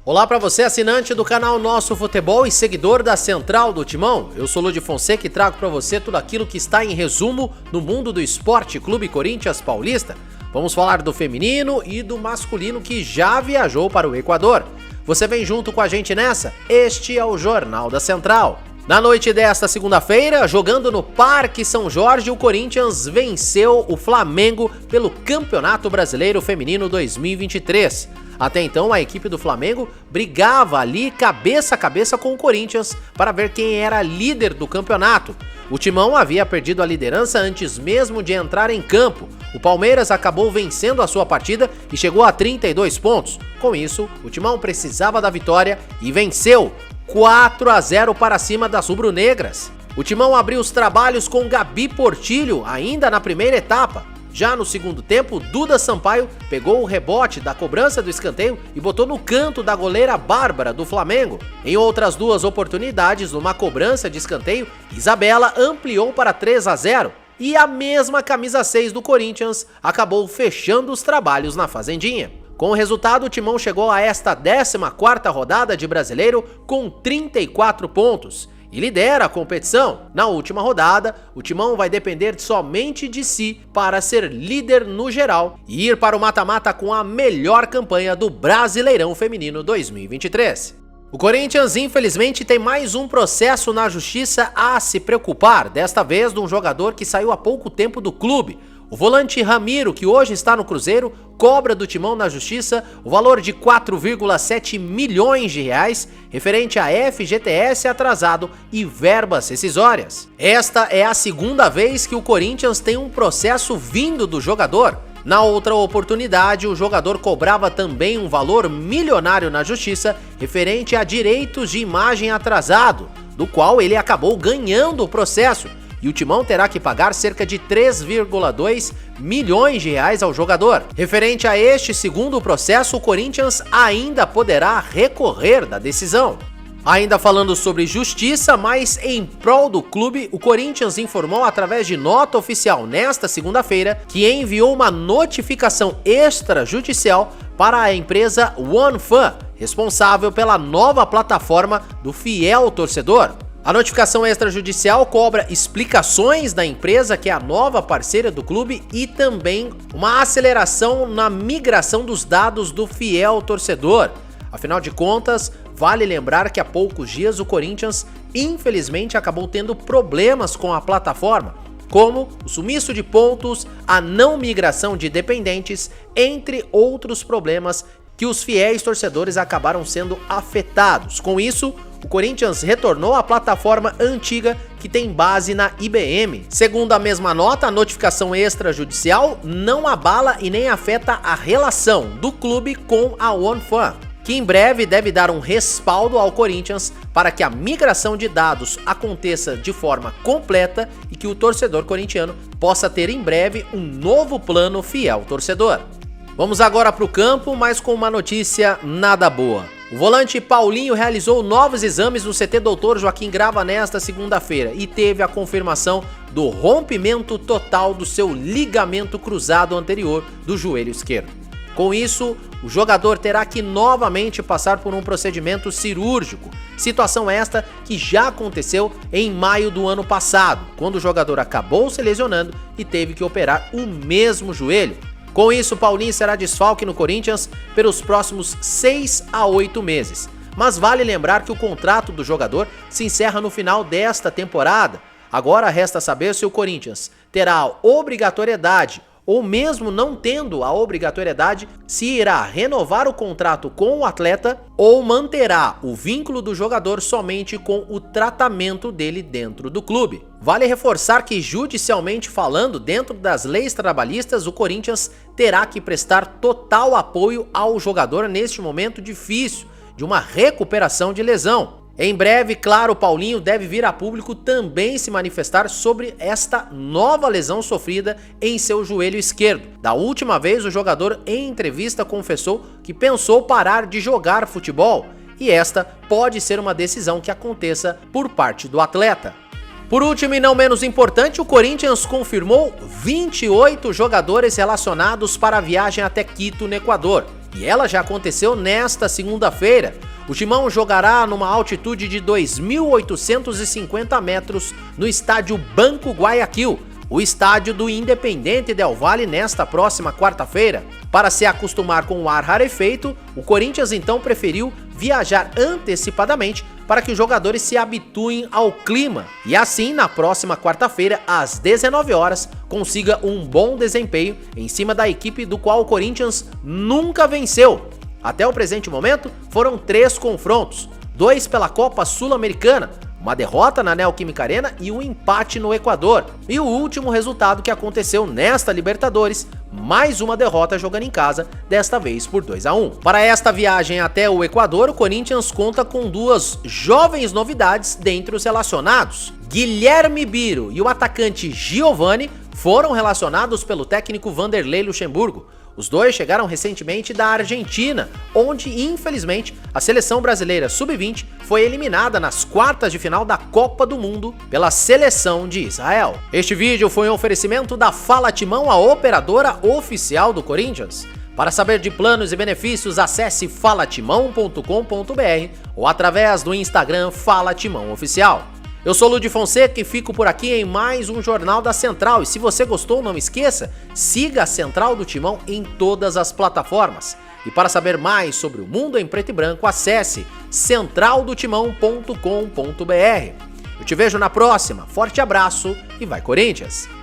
Olá para você, assinante do canal Nosso Futebol e seguidor da Central do Timão. Eu sou Ludi Fonseca e trago para você tudo aquilo que está em resumo no mundo do Esporte Clube Corinthians Paulista. Vamos falar do feminino e do masculino que já viajou para o Equador. Você vem junto com a gente nessa? Este é o Jornal da Central. Na noite desta segunda-feira, jogando no Parque São Jorge, o Corinthians venceu o Flamengo pelo Campeonato Brasileiro Feminino 2023. Até então, a equipe do Flamengo brigava ali cabeça a cabeça com o Corinthians para ver quem era líder do campeonato. O Timão havia perdido a liderança antes mesmo de entrar em campo. O Palmeiras acabou vencendo a sua partida e chegou a 32 pontos. Com isso, o Timão precisava da vitória e venceu 4-0 para cima das rubro-negras. O Timão abriu os trabalhos com Gabi Portillo ainda na primeira etapa. Já no segundo tempo, Duda Sampaio pegou o rebote da cobrança do escanteio e botou no canto da goleira Bárbara do Flamengo. Em outras duas oportunidades, numa cobrança de escanteio, Isabela ampliou para 3-0 e a mesma camisa 6 do Corinthians acabou fechando os trabalhos na Fazendinha. Com o resultado, o Timão chegou a esta 14ª rodada de Brasileiro com 34 pontos. E lidera a competição. Na última rodada, o Timão vai depender somente de si para ser líder no geral e ir para o mata-mata com a melhor campanha do Brasileirão Feminino 2023. O Corinthians, infelizmente, tem mais um processo na justiça a se preocupar, desta vez de um jogador que saiu há pouco tempo do clube. O volante Ramiro, que hoje está no Cruzeiro, cobra do Timão na justiça o valor de 4,7 milhões de reais referente a FGTS atrasado e verbas rescisórias. Esta é a segunda vez que o Corinthians tem um processo vindo do jogador. Na outra oportunidade, o jogador cobrava também um valor milionário na justiça referente a direitos de imagem atrasado, do qual ele acabou ganhando o processo. E o Timão terá que pagar cerca de 3,2 milhões de reais ao jogador. Referente a este segundo processo, o Corinthians ainda poderá recorrer da decisão. Ainda falando sobre justiça, mas em prol do clube, o Corinthians informou através de nota oficial nesta segunda-feira que enviou uma notificação extrajudicial para a empresa OneFan, responsável pela nova plataforma do fiel torcedor. A notificação extrajudicial cobra explicações da empresa, que é a nova parceira do clube, e também uma aceleração na migração dos dados do fiel torcedor. Afinal de contas, vale lembrar que há poucos dias o Corinthians, infelizmente, acabou tendo problemas com a plataforma, como o sumiço de pontos, a não migração de dependentes, entre outros problemas que os fiéis torcedores acabaram sendo afetados. Com isso, o Corinthians retornou à plataforma antiga que tem base na IBM. Segundo a mesma nota, a notificação extrajudicial não abala e nem afeta a relação do clube com a OneFan, que em breve deve dar um respaldo ao Corinthians para que a migração de dados aconteça de forma completa e que o torcedor corintiano possa ter em breve um novo plano fiel torcedor. Vamos agora para o campo, mas com uma notícia nada boa. O volante Paulinho realizou novos exames no CT Dr. Joaquim Grava nesta segunda-feira e teve a confirmação do rompimento total do seu ligamento cruzado anterior do joelho esquerdo. Com isso, o jogador terá que novamente passar por um procedimento cirúrgico, situação esta que já aconteceu em maio do ano passado, quando o jogador acabou se lesionando e teve que operar o mesmo joelho. Com isso, Paulinho será desfalque no Corinthians pelos próximos 6 a 8 meses. Mas vale lembrar que o contrato do jogador se encerra no final desta temporada. Agora resta saber se o Corinthians terá a obrigatoriedade, ou mesmo não tendo a obrigatoriedade, se irá renovar o contrato com o atleta ou manterá o vínculo do jogador somente com o tratamento dele dentro do clube. Vale reforçar que, judicialmente falando, dentro das leis trabalhistas, o Corinthians terá que prestar total apoio ao jogador neste momento difícil de uma recuperação de lesão. Em breve, claro, o Paulinho deve vir a público também se manifestar sobre esta nova lesão sofrida em seu joelho esquerdo. Da última vez, o jogador em entrevista confessou que pensou parar de jogar futebol, e esta pode ser uma decisão que aconteça por parte do atleta. Por último e não menos importante, o Corinthians confirmou 28 jogadores relacionados para a viagem até Quito, no Equador. e ela já aconteceu nesta segunda-feira. O Timão jogará numa altitude de 2.850 metros no estádio Banco Guayaquil, o estádio do Independiente Del Valle, nesta próxima quarta-feira. Para se acostumar com o ar rarefeito, o Corinthians então preferiu viajar antecipadamente para que os jogadores se habituem ao clima e assim, na próxima quarta-feira, às 19 horas, consiga um bom desempenho em cima da equipe do qual o Corinthians nunca venceu. Até o presente momento, foram 3 confrontos, 2 pela Copa Sul-Americana, uma derrota na Neoquímica Arena e um empate no Equador. E o último resultado que aconteceu nesta Libertadores, mais uma derrota jogando em casa, desta vez por 2-1. Para esta viagem até o Equador, o Corinthians conta com 2 jovens novidades dentre os relacionados. Guilherme Biro e o atacante Giovani foram relacionados pelo técnico Vanderlei Luxemburgo. Os dois chegaram recentemente da Argentina, onde, infelizmente, a seleção brasileira sub-20 foi eliminada nas quartas de final da Copa do Mundo pela seleção de Israel. Este vídeo foi um oferecimento da Fala Timão, a operadora oficial do Corinthians. Para saber de planos e benefícios, acesse falatimão.com.br ou através do Instagram Fala Timão Oficial. Eu sou Ludi Fonseca e fico por aqui em mais um Jornal da Central. E se você gostou, não esqueça, siga a Central do Timão em todas as plataformas. E para saber mais sobre o mundo em preto e branco, acesse centraldotimão.com.br. Eu te vejo na próxima, forte abraço e vai Corinthians!